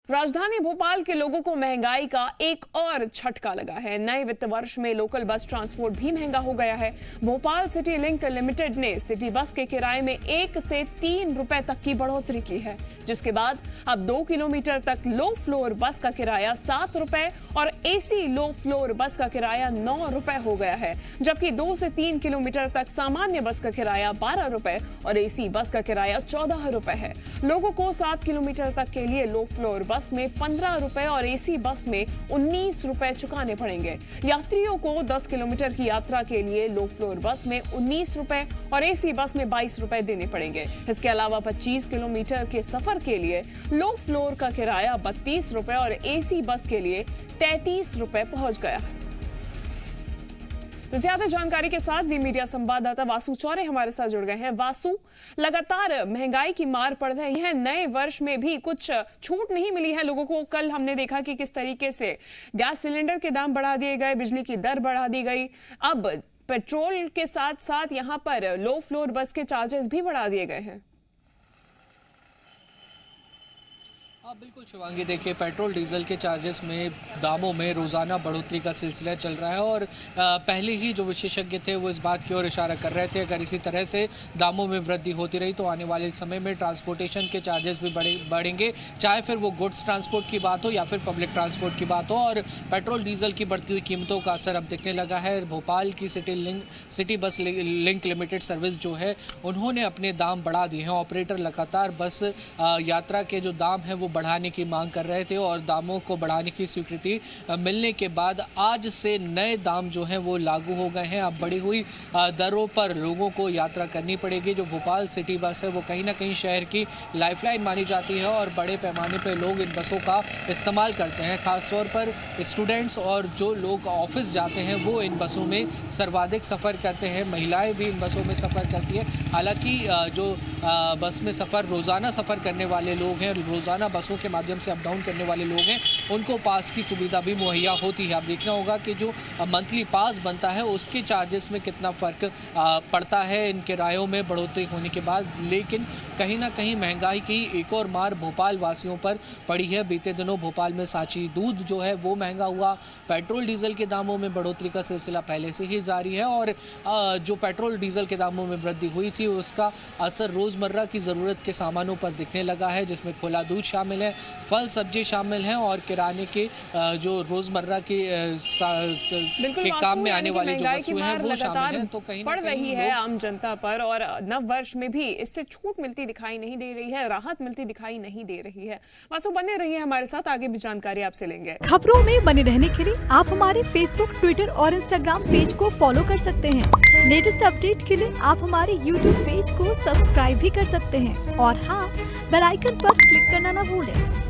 राजधानी भोपाल के लोगों को महंगाई का एक और झटका लगा है। नए वित्त वर्ष में लोकल बस ट्रांसपोर्ट भी महंगा हो गया है। भोपाल सिटी लिंक लिमिटेड ने सिटी बस के किराए में 1 से 3 रुपए तक की बढ़ोतरी की है, जिसके बाद अब 2 किलोमीटर तक लो फ्लोर बस का किराया 7 रुपए और एसी लो फ्लोर बस का किराया 9 रुपए हो गया है, जबकि 2 से 3 किलोमीटर तक सामान्य बस का किराया 12 रुपए और एसी बस का किराया 14 रुपए है। लोगों को 7 किलोमीटर तक के लिए लो फ्लोर बस में 15 रुपए और एसी बस में 19 रुपए चुकाने पड़ेंगे। यात्रियों को 10 किलोमीटर की यात्रा के लिए लो फ्लोर बस में 19 रुपए और एसी बस में 22 रुपए देने पड़ेंगे। इसके अलावा 25 किलोमीटर के सफर के लिए लो फ्लोर का किराया 32 रुपए और एसी बस के लिए 33 रुपए पहुंच गया है। ज्यादा जानकारी के साथ जी मीडिया संवाददाता वासु चौरे हमारे साथ जुड़ गए हैं। वासु, लगातार महंगाई की मार पड़ रही है, नए वर्ष में भी कुछ छूट नहीं मिली है लोगों को। कल हमने देखा कि किस तरीके से गैस सिलेंडर के दाम बढ़ा दिए गए, बिजली की दर बढ़ा दी गई, अब पेट्रोल के साथ साथ यहाँ पर लो फ्लोर बस के चार्जेस भी बढ़ा दिए गए हैं। हाँ बिल्कुल शिवांगी, देखिए पेट्रोल डीजल के चार्जेस में दामों में रोज़ाना बढ़ोतरी का सिलसिला चल रहा है और पहले ही जो विशेषज्ञ थे वो इस बात की ओर इशारा कर रहे थे अगर इसी तरह से दामों में वृद्धि होती रही तो आने वाले समय में ट्रांसपोर्टेशन के चार्जेस भी बढ़ेंगे, चाहे फिर वो गुड्स ट्रांसपोर्ट की बात हो या फिर पब्लिक ट्रांसपोर्ट की बात हो। और पेट्रोल डीजल की बढ़ती हुई कीमतों का असर अब दिखने लगा है। भोपाल की city bus link limited service जो है उन्होंने अपने दाम बढ़ा दिए हैं। ऑपरेटर लगातार बस यात्रा के जो दाम है वो बढ़ाने की मांग कर रहे थे और दामों को बढ़ाने की स्वीकृति मिलने के बाद आज से नए दाम जो हैं वो लागू हो गए हैं। अब बढ़ी हुई दरों पर लोगों को यात्रा करनी पड़ेगी। जो भोपाल सिटी बस है वो कहीं ना कहीं शहर की लाइफलाइन मानी जाती है और बड़े पैमाने पर लोग इन बसों का इस्तेमाल करते हैं। खासतौर पर स्टूडेंट्स और जो लोग ऑफिस जाते हैं वो इन बसों में सर्वाधिक सफ़र करते हैं। महिलाएं भी इन बसों में सफ़र करती है। हालांकि जो बस में रोज़ाना सफ़र करने वाले लोग हैं, रोज़ाना बसों के माध्यम से अप डाउन करने वाले लोग हैं, उनको पास की सुविधा भी मुहैया होती है। अब देखना होगा कि जो मंथली पास बनता है उसके चार्जेस में कितना फ़र्क पड़ता है इन किरायों में बढ़ोतरी होने के बाद। लेकिन कहीं ना कहीं महंगाई की एक और मार भोपाल वासियों पर पड़ी है। बीते दिनों भोपाल में सांची दूध जो है वो महंगा हुआ। पेट्रोल डीजल के दामों में बढ़ोतरी का सिलसिला पहले से ही जारी है और जो पेट्रोल डीजल के दामों में वृद्धि हुई थी उसका असर रोज़मर्रा की ज़रूरत के सामानों पर दिखने लगा है, जिसमें खुला दूध शामिल है, फल सब्जी शामिल हैं और किराने के जो रोजमर्रा के काम में आने वाले जो वस्तुएं हैं वो शामिल हैं। तो कहीं पड़ रही है आम जनता पर और नव वर्ष में भी इससे छूट मिलती दिखाई नहीं दे रही है, राहत मिलती दिखाई नहीं दे रही है। वासु, बने रहिए हमारे साथ, आगे भी जानकारी आपसे लेंगे। खबरों में बने रहने के लिए आप हमारे फेसबुक, ट्विटर और इंस्टाग्राम पेज को फॉलो कर सकते हैं। लेटेस्ट अपडेट के लिए आप हमारे यूट्यूब पेज को सब्सक्राइब भी कर सकते हैं और हाँ, बेल आइकन पर क्लिक करना न भूलें।